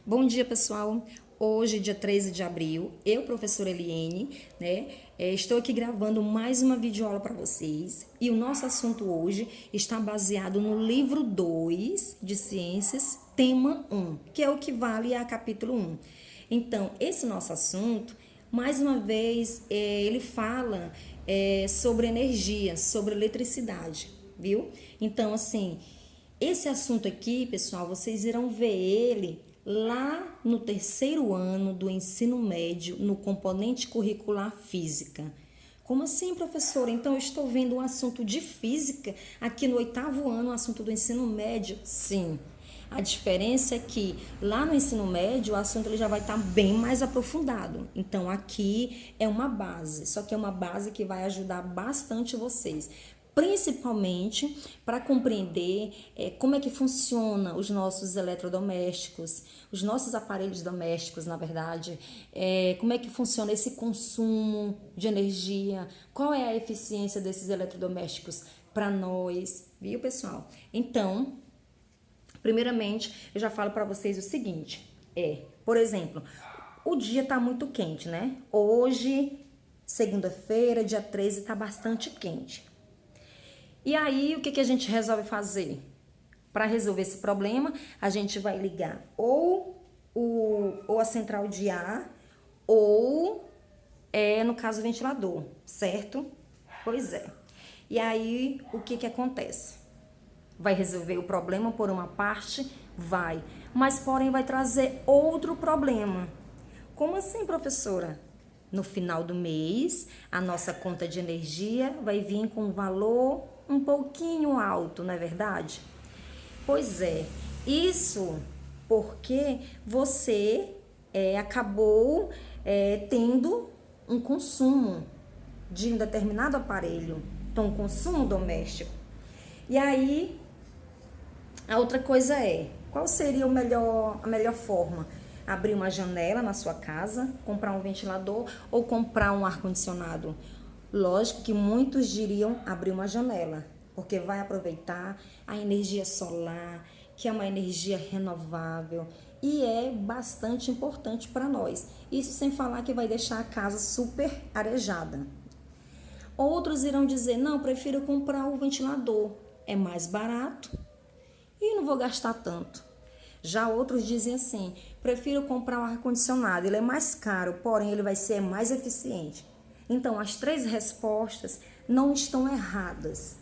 Bom dia, pessoal. Hoje, dia 13 de abril, eu, professora Eliene, estou aqui gravando mais uma videoaula para vocês. E o nosso assunto hoje está baseado no livro 2 de Ciências, tema 1, que é o que vale a capítulo 1. Então, esse nosso assunto, mais uma vez, ele fala sobre energia, sobre eletricidade, viu? Então, assim, esse assunto aqui, pessoal, vocês irão ver ele lá no terceiro ano do ensino médio, no componente curricular física. Como assim, professora? Então, eu estou vendo um assunto de física aqui no oitavo ano, um assunto do ensino médio? Sim. A diferença é que lá no ensino médio o assunto ele já vai estar bem mais aprofundado. Então aqui é uma base, só que é uma base que vai ajudar bastante vocês, principalmente para compreender como é que funciona os nossos eletrodomésticos, os nossos aparelhos domésticos, na verdade, como é que funciona esse consumo de energia, qual é a eficiência desses eletrodomésticos para nós, viu, pessoal? Então, primeiramente, eu já falo para vocês o seguinte, por exemplo, o dia está muito quente, né? Hoje, segunda-feira, dia 13, está bastante quente. E aí, o que a gente resolve fazer? Para resolver esse problema, a gente vai ligar ou a central de ar ou, no caso, o ventilador, certo? Pois é. E aí, o que acontece? Vai resolver o problema por uma parte? Vai. Mas, porém, vai trazer outro problema. Como assim, professora? No final do mês, a nossa conta de energia vai vir com um valor um pouquinho alto, não é verdade? Pois é, isso porque você acabou tendo um consumo de um determinado aparelho, então um consumo doméstico. E aí, a outra coisa qual seria a melhor forma? Abrir uma janela na sua casa, comprar um ventilador ou comprar um ar-condicionado? Lógico que muitos diriam abrir uma janela, porque vai aproveitar a energia solar, que é uma energia renovável e é bastante importante para nós. Isso sem falar que vai deixar a casa super arejada. Outros irão dizer, não, prefiro comprar o ventilador, é mais barato e não vou gastar tanto. Já outros dizem assim, prefiro comprar um ar-condicionado, ele é mais caro, porém ele vai ser mais eficiente. Então, as três respostas não estão erradas.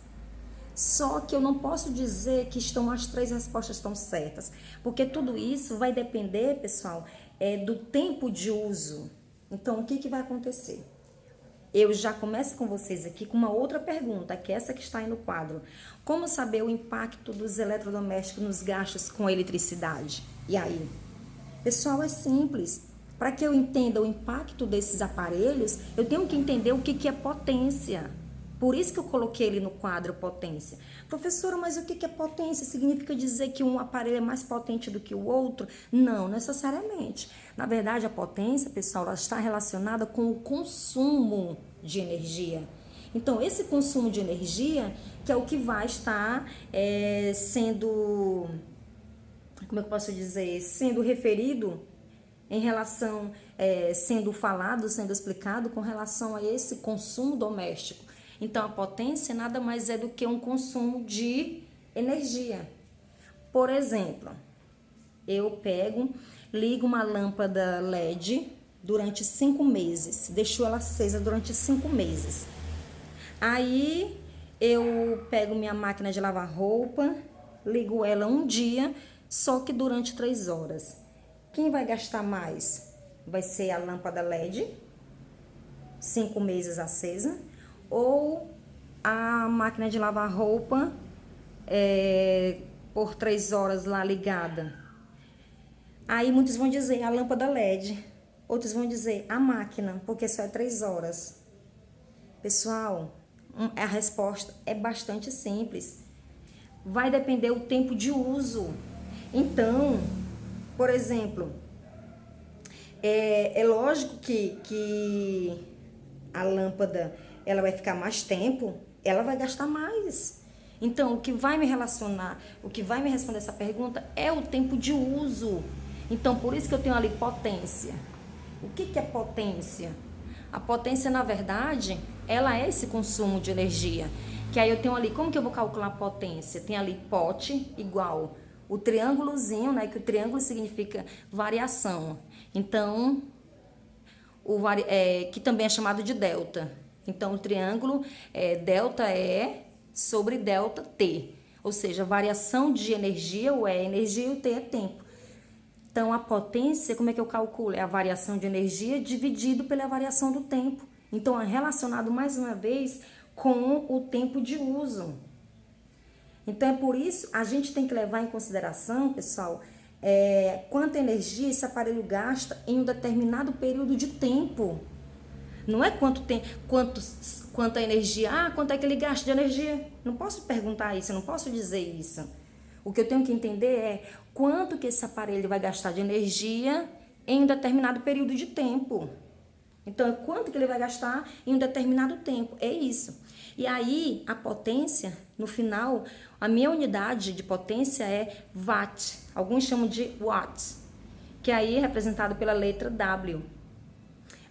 Só que eu não posso dizer que as três respostas estão certas, porque tudo isso vai depender, pessoal, do tempo de uso. Então, o que vai acontecer? Eu já começo com vocês aqui com uma outra pergunta, que é essa que está aí no quadro. Como saber o impacto dos eletrodomésticos nos gastos com eletricidade? E aí? Pessoal, é simples. Para que eu entenda o impacto desses aparelhos, eu tenho que entender o que é potência. Por isso que eu coloquei ele no quadro potência. Professora, mas o que é potência? Significa dizer que um aparelho é mais potente do que o outro? Não, necessariamente. Na verdade, a potência, pessoal, ela está relacionada com o consumo de energia. Então, esse consumo de energia, que é o que vai estar sendo, como eu posso dizer, sendo referido em relação, sendo falado, sendo explicado com relação a esse consumo doméstico. Então, a potência nada mais é do que um consumo de energia. Por exemplo, eu ligo uma lâmpada LED durante 5 meses, deixo ela acesa durante 5 meses. Aí, eu pego minha máquina de lavar roupa, ligo ela um dia, só que durante 3 horas. Quem vai gastar mais? Vai ser a lâmpada LED, 5 meses acesa, ou a máquina de lavar roupa por 3 horas lá ligada. Aí muitos vão dizer a lâmpada LED, outros vão dizer a máquina, porque só é 3 horas. Pessoal, a resposta é bastante simples. Vai depender o tempo de uso. Então, por exemplo, é lógico que a lâmpada ela vai ficar mais tempo, ela vai gastar mais. Então, o que vai me responder essa pergunta é o tempo de uso. Então, por isso que eu tenho ali potência. O que é potência? A potência, na verdade, ela é esse consumo de energia. Que aí eu tenho ali, como que eu vou calcular a potência? Tem ali pote igual o triângulozinho, né? Que o triângulo significa variação. Então, que também é chamado de delta. Então, o triângulo delta E sobre delta T. Ou seja, variação de energia, o E é energia e o T é tempo. Então, a potência, como é que eu calculo? É a variação de energia dividido pela variação do tempo. Então, é relacionado mais uma vez com o tempo de uso. Então, é por isso a gente tem que levar em consideração, pessoal, quanta energia esse aparelho gasta em um determinado período de tempo. Não é quanta energia, quanto é que ele gasta de energia. Não posso perguntar isso, eu não posso dizer isso. O que eu tenho que entender é quanto que esse aparelho vai gastar de energia em um determinado período de tempo. Então, quanto que ele vai gastar em um determinado tempo, é isso. E aí, a potência, no final, a minha unidade de potência é watt. Alguns chamam de watt, que aí é representado pela letra W.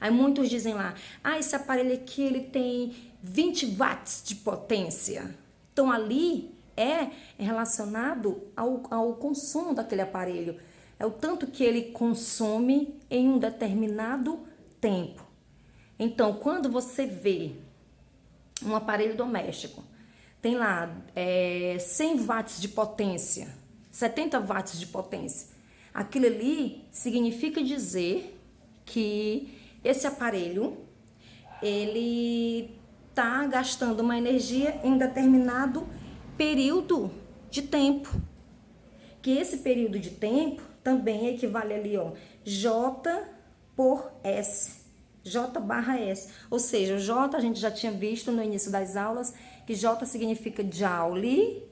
Aí muitos dizem lá, esse aparelho aqui ele tem 20 watts de potência. Então, ali é relacionado ao consumo daquele aparelho. É o tanto que ele consome em um determinado tempo. Então, quando você vê um aparelho doméstico, tem lá 100 watts de potência, 70 watts de potência, aquilo ali significa dizer que esse aparelho, ele está gastando uma energia em um determinado período de tempo. Que esse período de tempo também equivale ali, J por S. J barra S. Ou seja, o J a gente já tinha visto no início das aulas que J significa Joule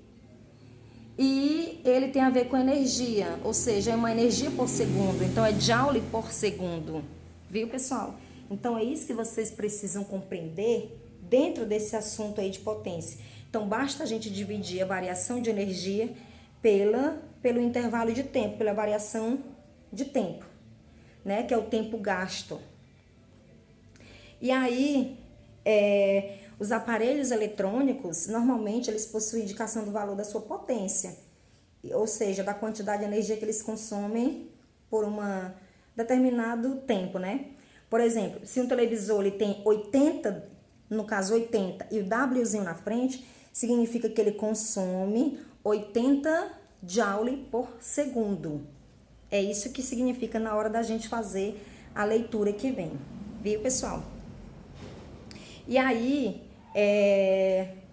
e ele tem a ver com energia, ou seja, é uma energia por segundo. Então, é Joule por segundo. Viu, pessoal? Então, é isso que vocês precisam compreender dentro desse assunto aí de potência. Então, basta a gente dividir a variação de energia pelo intervalo de tempo, pela variação de tempo, né? Que é o tempo gasto. E aí, os aparelhos eletrônicos, normalmente, eles possuem indicação do valor da sua potência, ou seja, da quantidade de energia que eles consomem por um determinado tempo, né? Por exemplo, se um televisor ele tem 80, no caso 80, e o Wzinho na frente, significa que ele consome 80 Joule por segundo. É isso que significa na hora da gente fazer a leitura que vem. Viu, pessoal? E aí,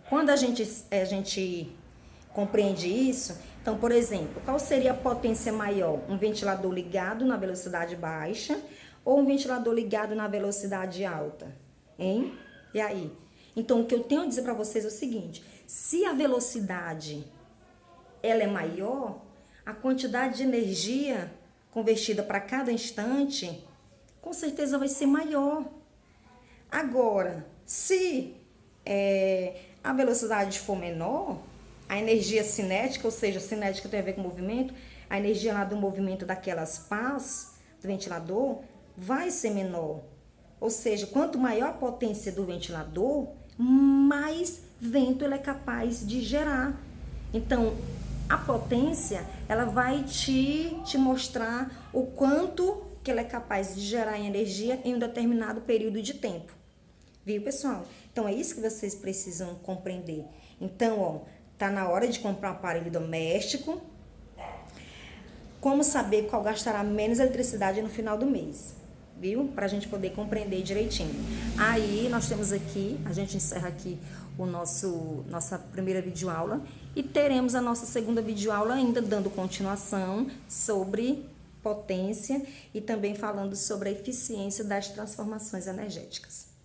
quando a gente compreende isso, então, por exemplo, qual seria a potência maior? Um ventilador ligado na velocidade baixa ou um ventilador ligado na velocidade alta? Hein? E aí? Então, o que eu tenho a dizer para vocês é o seguinte, se a velocidade ela é maior, a quantidade de energia convertida para cada instante, com certeza vai ser maior. Agora, se a velocidade for menor, a energia cinética, ou seja, cinética tem a ver com movimento, a energia lá do movimento daquelas pás do ventilador vai ser menor. Ou seja, quanto maior a potência do ventilador, mais vento ele é capaz de gerar. Então, a potência, ela vai te mostrar o quanto que ela é capaz de gerar energia em um determinado período de tempo. Viu, pessoal? Então, é isso que vocês precisam compreender. Então, tá na hora de comprar um aparelho doméstico. Como saber qual gastará menos eletricidade no final do mês? Viu? Pra gente poder compreender direitinho. Aí, nós temos aqui, a gente encerra aqui nossa primeira videoaula e teremos a nossa segunda videoaula ainda dando continuação sobre potência e também falando sobre a eficiência das transformações energéticas.